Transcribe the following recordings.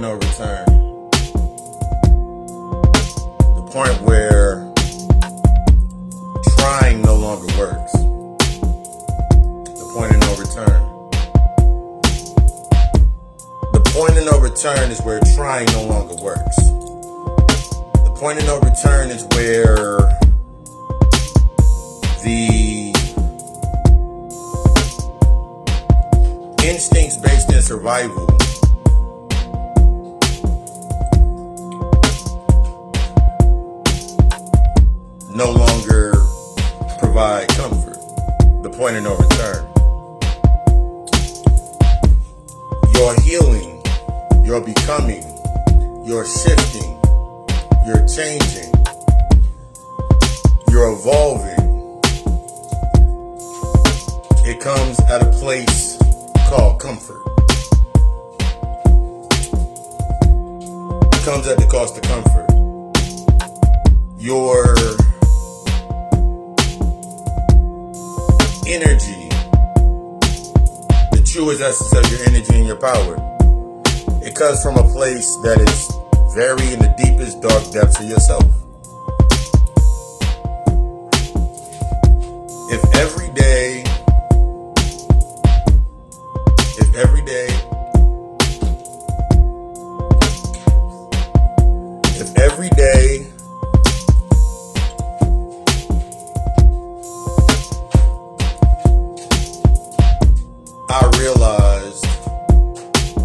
of no return. The point where trying no longer works. The point of no return. The point of no return is where trying no longer works. The point of no return is where the instincts based in survival no longer provide comfort. The point of no return. You're healing, you're becoming, you're shifting, you're changing, you're evolving. It comes at a place called comfort. It comes at the cost of comfort. Your energy, the truest essence of your energy and your power, it comes from a place that is very in the deepest dark depths of yourself. If every day I realized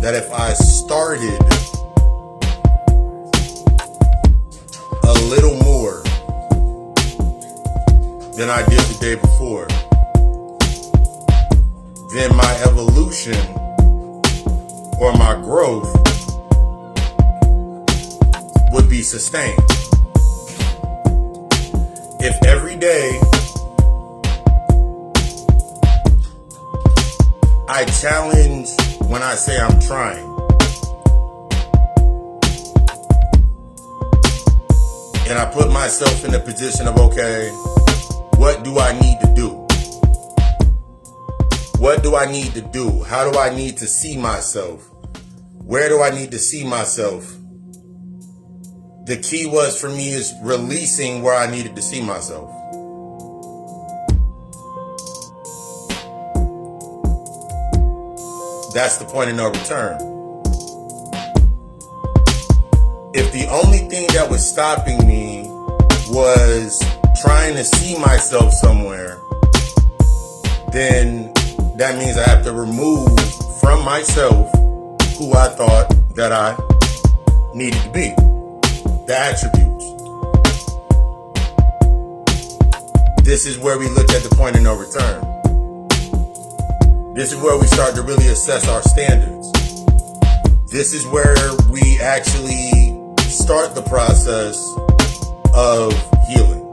that if I started a little more than I did the day before, then my evolution or my growth would be sustained. If every day I challenge when I say I'm trying, and I put myself in the position of, okay, what do I need to do? What do I need to do? How do I need to see myself? Where do I need to see myself? The key was for me is releasing where I needed to see myself. That's the point of no return. If the only thing that was stopping me was trying to see myself somewhere, then that means I have to remove from myself who I thought that I needed to be. The attributes. This is where we look at the point of no return. This is where we start to really assess our standards. This is where we actually start the process of healing.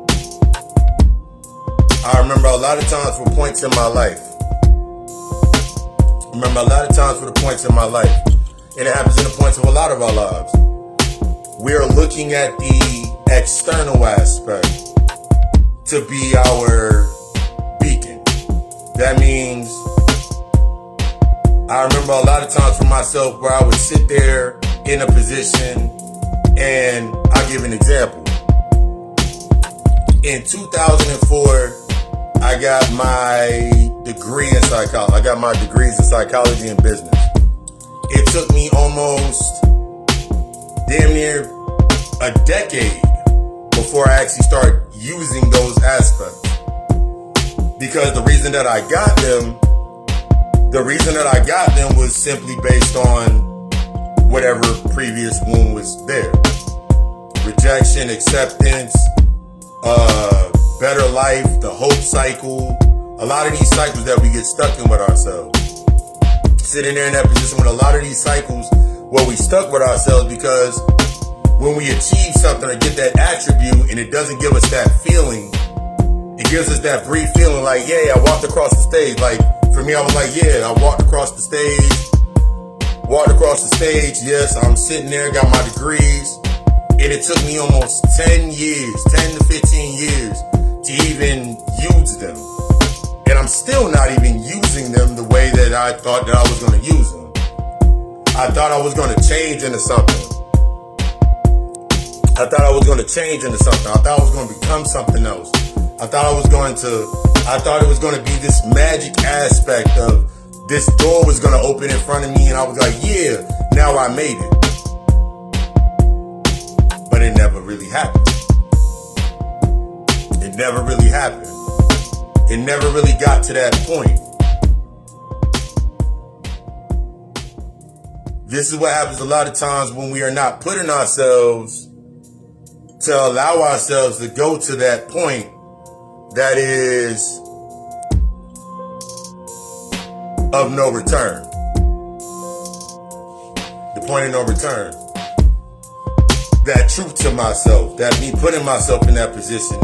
I remember a lot of times for points in my life. And it happens in the points of a lot of our lives. We're looking at the external aspect to be our beacon. That means I remember a lot of times for myself where I would sit there in a position, and I'll give an example. In 2004, I got my degree in psychology. I got my degrees in psychology and business. It took me almost damn near a decade before I actually started using those aspects. Because the reason that I got them was simply based on whatever previous wound was there. Rejection, acceptance, better life, the hope cycle. A lot of these cycles that we get stuck in with ourselves. Sitting there in that position with a lot of these cycles where we stuck with ourselves because when we achieve something or get that attribute and it doesn't give us that feeling, it gives us that brief feeling like, yeah, I walked across the stage. Like, for me, I was like, yeah, I walked across the stage. Yes, I'm sitting there, got my degrees. And it took me almost 10 to 15 years to even use them. And I'm still not even using them the way that I thought that I was going to use them. I thought I was going to change into something. I thought I was going to change into something. I thought I was going to become something else. I thought it was going to be this magic aspect of this door was going to open in front of me, and I was like, yeah, now I made it. But it never really happened. It never really happened. It never really got to that point. This is what happens a lot of times when we are not putting ourselves to allow ourselves to go to that point that is of no return. The point of no return. That truth to myself, that me putting myself in that position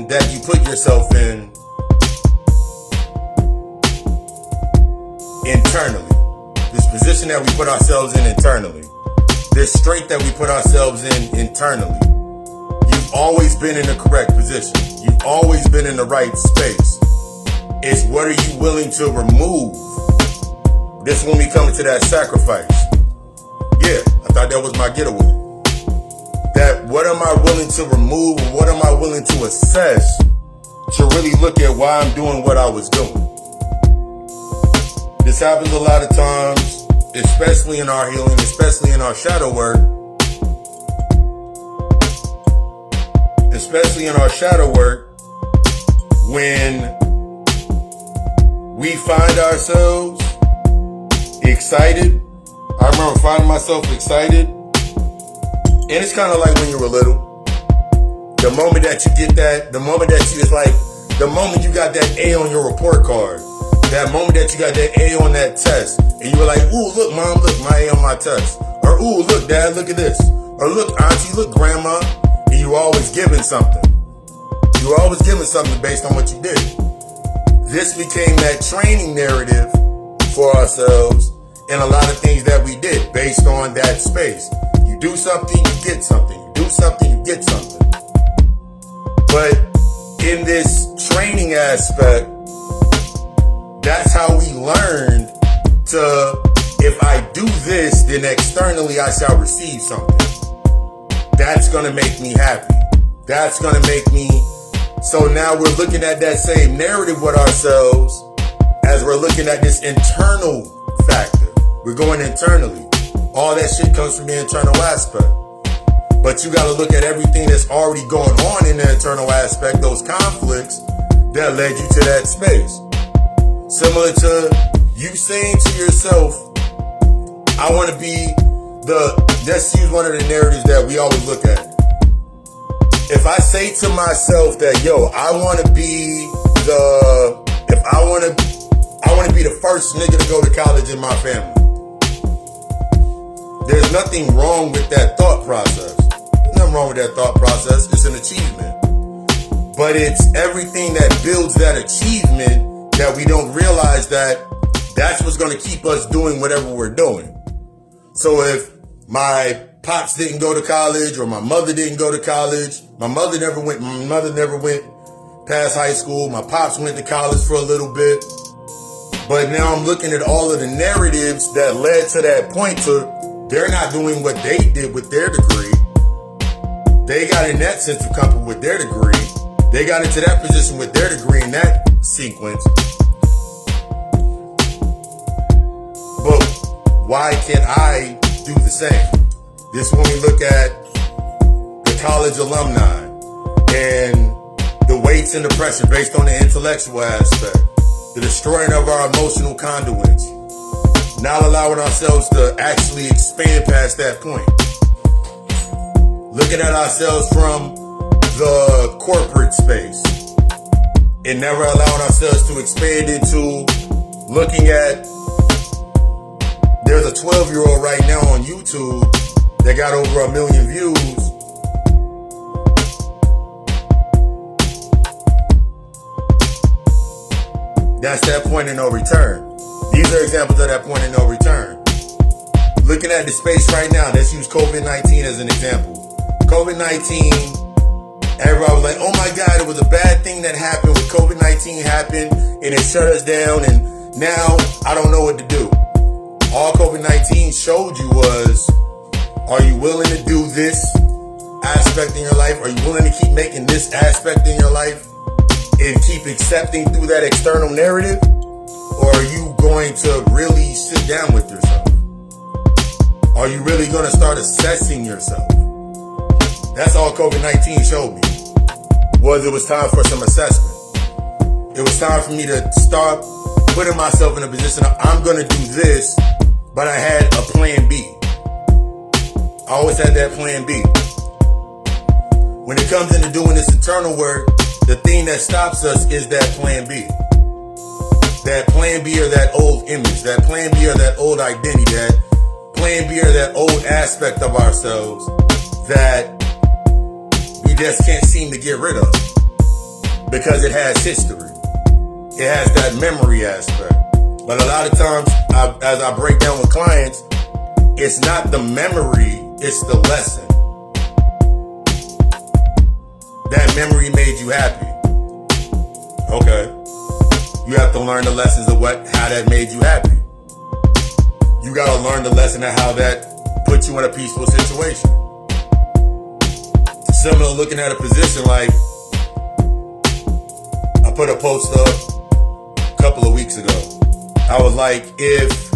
that you put yourself in internally. This position that we put ourselves in internally. This strength that we put ourselves in internally. You've always been in the correct position. You've always been in the right space. It's what are you willing to remove? This is when we come to that sacrifice. Yeah, I thought that was my getaway. That what am I willing to remove, and what am I willing to assess to really look at why I'm doing what I was doing. This happens a lot of times, especially in our healing, especially in our shadow work. Especially in our shadow work, when we find ourselves excited. I remember finding myself excited. And it's kind of like when you were little. The moment that you get that, the moment that you, it's like, the moment you got that A on your report card. That moment that you got that A on that test. And you were like, ooh, look, mom, look, my A on my test. Or, ooh, look, dad, look at this. Or, look, auntie, look, grandma. And you were always giving something. You were always giving something based on what you did. This became that training narrative for ourselves in a lot of things that we did based on that space. You do something, you get something. You do something, you get something. But in this training aspect, that's how we learned to, if I do this, then externally I shall receive something. That's going to make me happy. That's going to make me. So now we're looking at that same narrative with ourselves as we're looking at this internal factor. We're going internally. All that shit comes from the internal aspect. But you got to look at everything that's already going on in the internal aspect, those conflicts that led you to that space. Similar to you saying to yourself, I want to be let's use one of the narratives that we always look at. If I say to myself that, yo, I want to be the first nigga to go to college in my family. There's nothing wrong with that thought process. There's nothing wrong with that thought process. It's an achievement. But it's everything that builds that achievement that we don't realize that that's what's going to keep us doing whatever we're doing. So if my pops didn't go to college, or my mother didn't go to college, my mother never went past high school, my pops went to college for a little bit, but now I'm looking at all of the narratives that led to that point to they're not doing what they did with their degree. They got in that sense of comfort with their degree. They got into that position with their degree in that sequence. But why can't I do the same? This is when we look at the college alumni and the weights and the pressure based on the intellectual aspect, the destroying of our emotional conduits, not allowing ourselves to actually expand past that point. Looking at ourselves from the corporate space and never allowing ourselves to expand into looking at, there's a 12-year-old right now on YouTube that got over 1 million views. That's that point of no return. These are examples of that point of no return. Looking at the space right now, let's use COVID-19 as an example. COVID-19, everybody was like, oh my God, it was a bad thing that happened when COVID-19 happened and it shut us down and now I don't know what to do. all COVID-19 showed you was, are you willing to do this aspect in your life? Are you willing to keep making this aspect in your life and keep accepting through that external narrative? Or are you going to really sit down with yourself? Are you really going to start assessing yourself? That's all COVID-19 showed me, was it was time for some assessment. It was time for me to start putting myself in a position of, I'm going to do this, but I had a plan B. I always had that plan B. When it comes into doing this internal work, the thing that stops us is that plan B. That plan B or that old image, that plan B or that old identity, that plan B or that old aspect of ourselves that we just can't seem to get rid of because it has history. It has that memory aspect. But a lot of times, as I break down with clients, it's not the memory, it's the lesson. That memory made you happy. Okay. You have to learn the lessons of how that made you happy. You gotta learn the lesson of how that put you in a peaceful situation. Similar looking at a position like, I put a post up a couple of weeks ago. I was like, if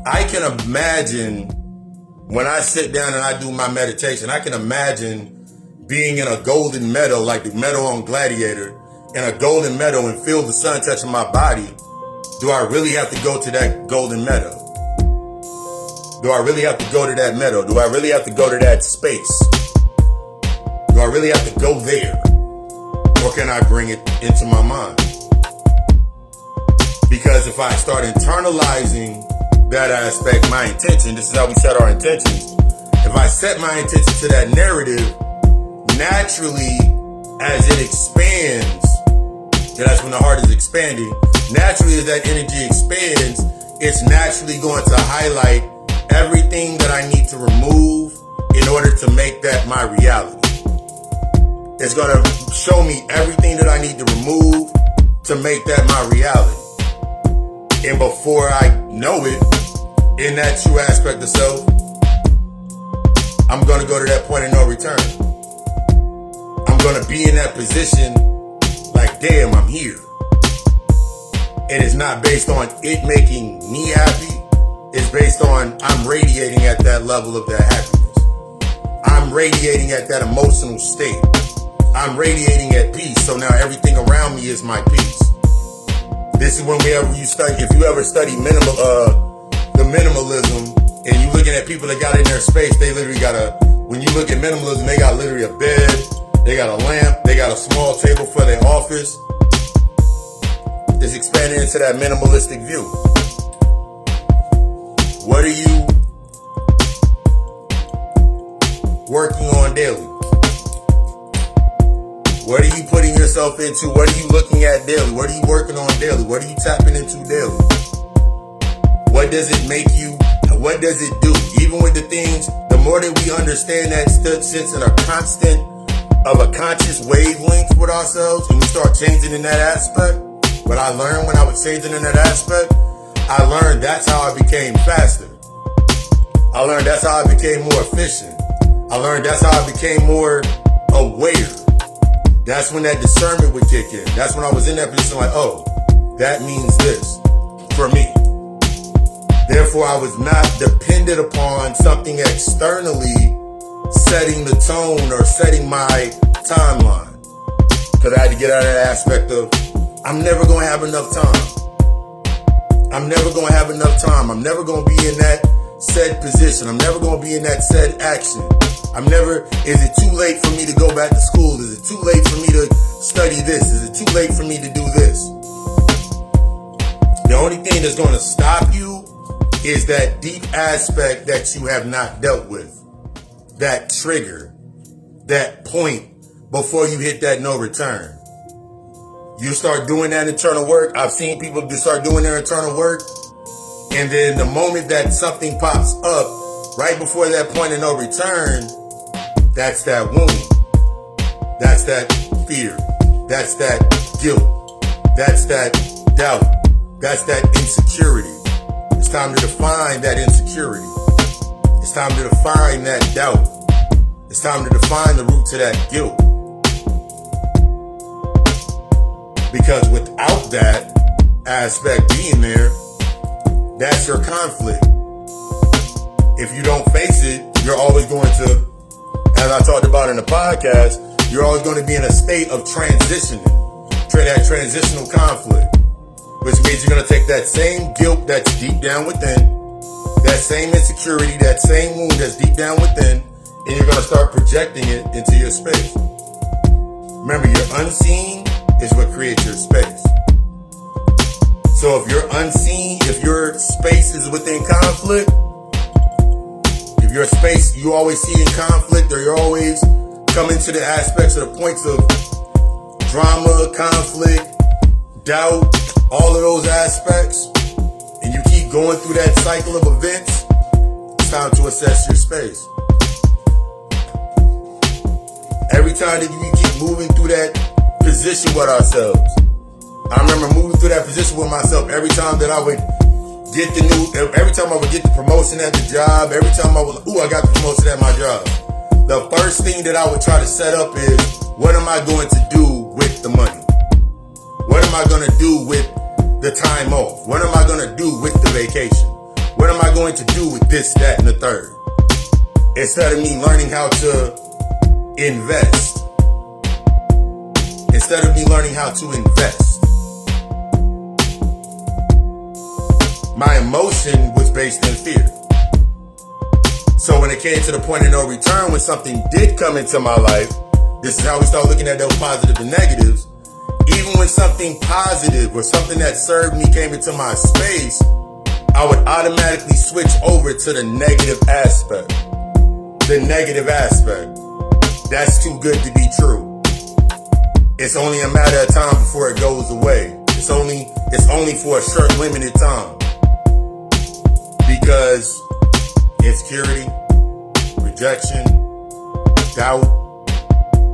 I can imagine when I sit down and I do my meditation, I can imagine being in a golden meadow, like the meadow on Gladiator, in a golden meadow and feel the sun touching my body. Do I really have to go to that golden meadow? Do I really have to go to that meadow? Do I really have to go to that space? Do I really have to go there? Or can I bring it into my mind? Because if I start internalizing that aspect, my intention, this is how we set our intentions. If I set my intention to that narrative, naturally, as it expands, that's when the heart is expanding. Naturally, as that energy expands, it's naturally going to highlight everything that I need to remove in order to make that my reality. It's going to show me everything that I need to remove to make that my reality. And before I know it, in that true aspect of self, I'm going to go to that point of no return. I'm going to be in that position like, damn, I'm here. And it's not based on it making me happy. It's based on I'm radiating at that level of that happiness. I'm radiating at that emotional state. I'm radiating at peace. So now everything around me is my peace. This is when if you ever study the minimalism, and you looking at people that got in their space, they literally when you look at minimalism, they got literally a bed, they got a lamp, they got a small table for their office. It's expanding into that minimalistic view. What are you working on daily? What are you putting yourself into? What are you looking at daily? What are you working on daily? What are you tapping into daily? What does it make you? What does it do? Even with the things, the more that we understand that sense in a constant of a conscious wavelength with ourselves, and we start changing in that aspect. What I learned when I was changing in that aspect, I learned that's how I became faster. I learned that's how I became more efficient. I learned that's how I became more aware. That's when that discernment would kick in. That's when I was in that position like, oh, that means this for me. Therefore, I was not dependent upon something externally setting the tone or setting my timeline. Because I had to get out of that aspect of, I'm never going to have enough time. I'm never going to have enough time. I'm never going to be in that said position. I'm never going to be in that said action. Is it too late for me to go back to school? Is it too late for me to study this? Is it too late for me to do this? The only thing that's going to stop you is that deep aspect that you have not dealt with. That trigger, that point before you hit that no return. You start doing that internal work. I've seen people just start doing their internal work. And then the moment that something pops up, right before that point of no return, that's that wound. That's that fear. That's that guilt. That's that doubt. That's that insecurity. It's time to define that insecurity. It's time to define that doubt. It's time to define the root to that guilt. Because without that aspect being there, that's your conflict. If you don't face it, you're always going to, as I talked about in the podcast, you're always going to be in a state of transitioning. That transitional conflict. Which means you're going to take that same guilt that's deep down within, that same insecurity, that same wound that's deep down within, and you're going to start projecting it into your space. Remember, your unseen is what creates your space. So if you're unseen, if your space is within conflict, if your space you always see in conflict, or you're always coming to the aspects of the points of drama, conflict, doubt, all of those aspects, and you keep going through that cycle of events, it's time to assess your space. Every time that you keep moving through that position with ourselves, I remember moving through that position with myself every time that I would get every time I would get the promotion at the job, every time I got the promotion at my job. The first thing that I would try to set up is, what am I going to do with the money? What am I going to do with the time off? What am I going to do with the vacation? What am I going to do with this, that, and the third? Instead of me learning how to invest. Instead of me learning how to invest. My emotion was based in fear. So when it came to the point of no return, when something did come into my life, this is how we start looking at those positive and negatives. Even when something positive or something that served me came into my space, I would automatically switch over to the negative aspect. The negative aspect. That's too good to be true. It's only a matter of time before it goes away. It's only for a short, limited time. Because insecurity, rejection, doubt,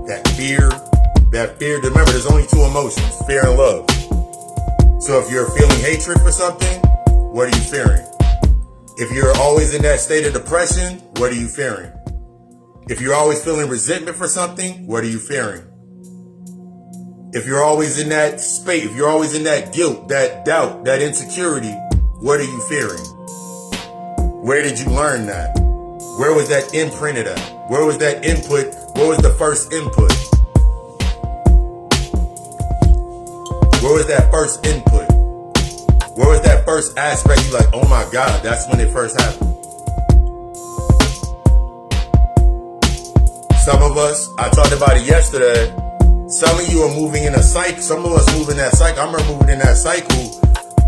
that fear. Remember, there's only two emotions, fear and love. So if you're feeling hatred for something, what are you fearing? If you're always in that state of depression, what are you fearing? If you're always feeling resentment for something, what are you fearing? If you're always in that space, if you're always in that guilt, that doubt, that insecurity, what are you fearing? Where did you learn that? Where was that imprinted at? Where was that input? What was the first input? Where was that first input? Where was that first aspect? You're like, oh my God, that's when it first happened. Some of us, I talked about it yesterday. Some of you are moving in a cycle. Some of us move in that cycle. I remember moving in that cycle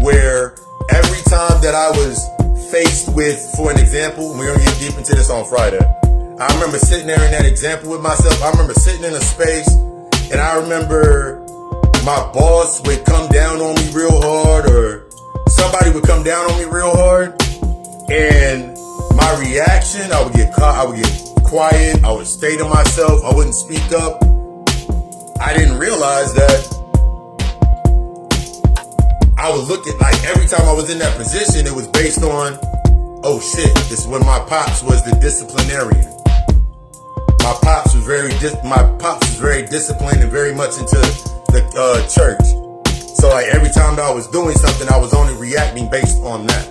where every time that I was faced with, for an example, we're going to get deep into this on Friday. I remember sitting there in that example with myself. I remember sitting in a space, and I remember my boss would come down on me real hard, or somebody would come down on me real hard, and my reaction, I would get quiet, I would stay to myself, I wouldn't speak up. I didn't realize that I would look at, like, every time I was in that position, it was based on, oh shit, this is when my pops was the disciplinarian. My pops was very disciplined and very much into the church. So like every time that I was doing something, I was only reacting based on that.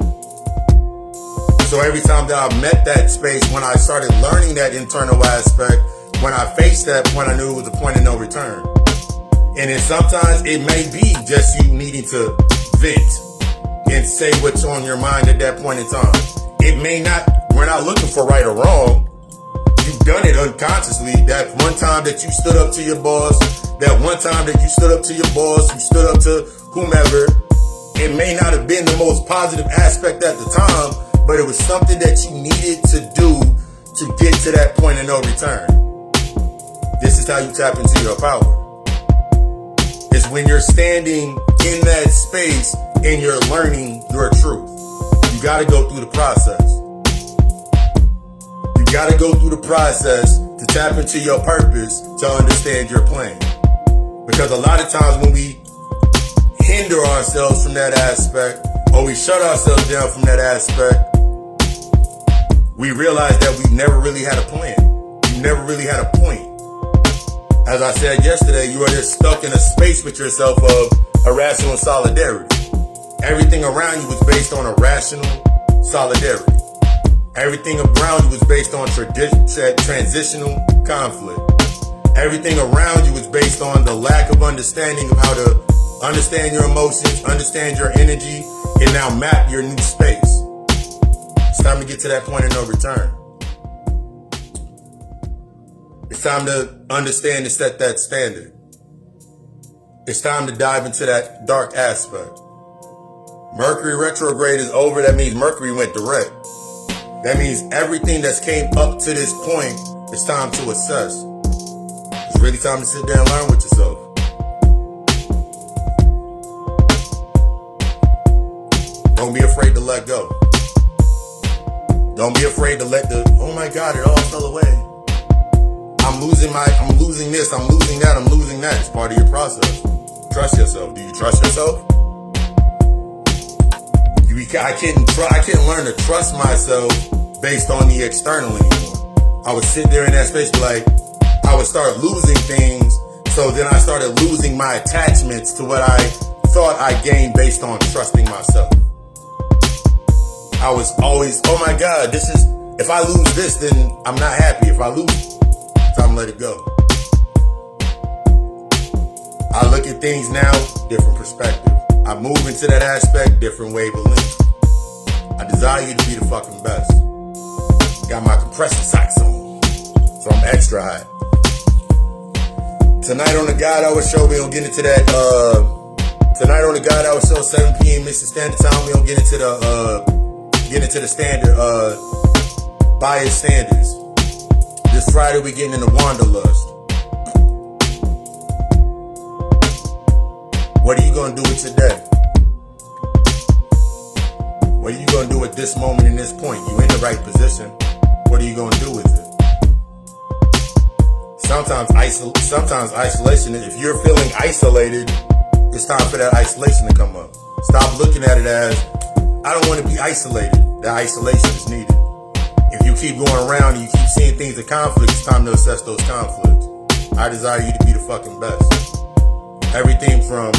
So every time that I met that space, when I started learning that internal aspect, when I faced that point, I knew it was a point of no return. And then sometimes it may be just you needing to vent and say what's on your mind at that point in time. It may not, we're not looking for right or wrong. You've done it unconsciously. That one time that you stood up to your boss, that one time that you stood up to your boss, you stood up to whomever, it may not have been the most positive aspect at the time, but it was something that you needed to do to get to that point of no return. This is how you tap into your power. It's when you're standing in that space and you're learning your truth. You got to go through the process. You got to go through the process to tap into your purpose, to understand your plan. Because a lot of times when we hinder ourselves from that aspect, or we shut ourselves down from that aspect, we realize that we never really had a plan. You never really had a point. As I said yesterday, you are just stuck in a space with yourself of irrational solidarity. Everything around you was based on irrational solidarity. Everything around you was based on transitional conflict. Everything around you was based on the lack of understanding of how to understand your emotions, understand your energy, and now map your new space. It's time to get to that point of no return. It's time to understand and set that standard. It's time to dive into that dark aspect. Mercury retrograde is over. That means Mercury went direct. That means everything that's came up to this point, it's time to assess. It's really time to sit there and learn with yourself. Don't be afraid to let go. Don't be afraid to let oh my God, it all fell away. I'm losing this, I'm losing that, I'm losing that. It's part of your process. Trust yourself. Do you trust yourself? I couldn't learn to trust myself based on the external anymore. I would sit there in that space, like, I would start losing things. So then I started losing my attachments to what I thought I gained based on trusting myself. I was always, oh my God, if I lose this, then I'm not happy. If I lose, it's time to let it go. I look at things now, different perspective. I move into that aspect, different wavelength. I desire you to be the fucking best. Got my compression socks on, so I'm extra hot. Tonight on the God Hour Show, we don't get into that. Tonight on the God Hour Show, 7 p.m. Eastern Standard Time, we don't get into the standard bias standards. This Friday, we getting into wanderlust. What are you gonna do with your day? What are you gonna do at this moment and this point? You in the right position. What are you gonna do with it? Sometimes isolation, if you're feeling isolated, it's time for that isolation to come up. Stop looking at it as, I don't want to be isolated. That isolation is needed. If you keep going around and you keep seeing things in conflict, it's time to assess those conflicts. I desire you to be the fucking best. Everything from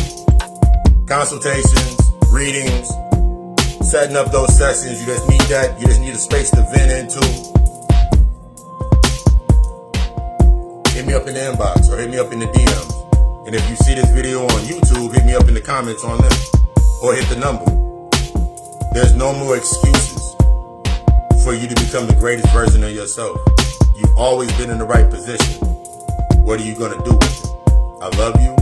consultations, readings, setting up those sessions. You just need that. You just need a space to vent into. Hit me up in the inbox or hit me up in the DMs. And if you see this video on YouTube, hit me up in the comments on them or hit the number. There's no more excuses for you to become the greatest version of yourself. You've always been in the right position. What are you going to do with it? I love you.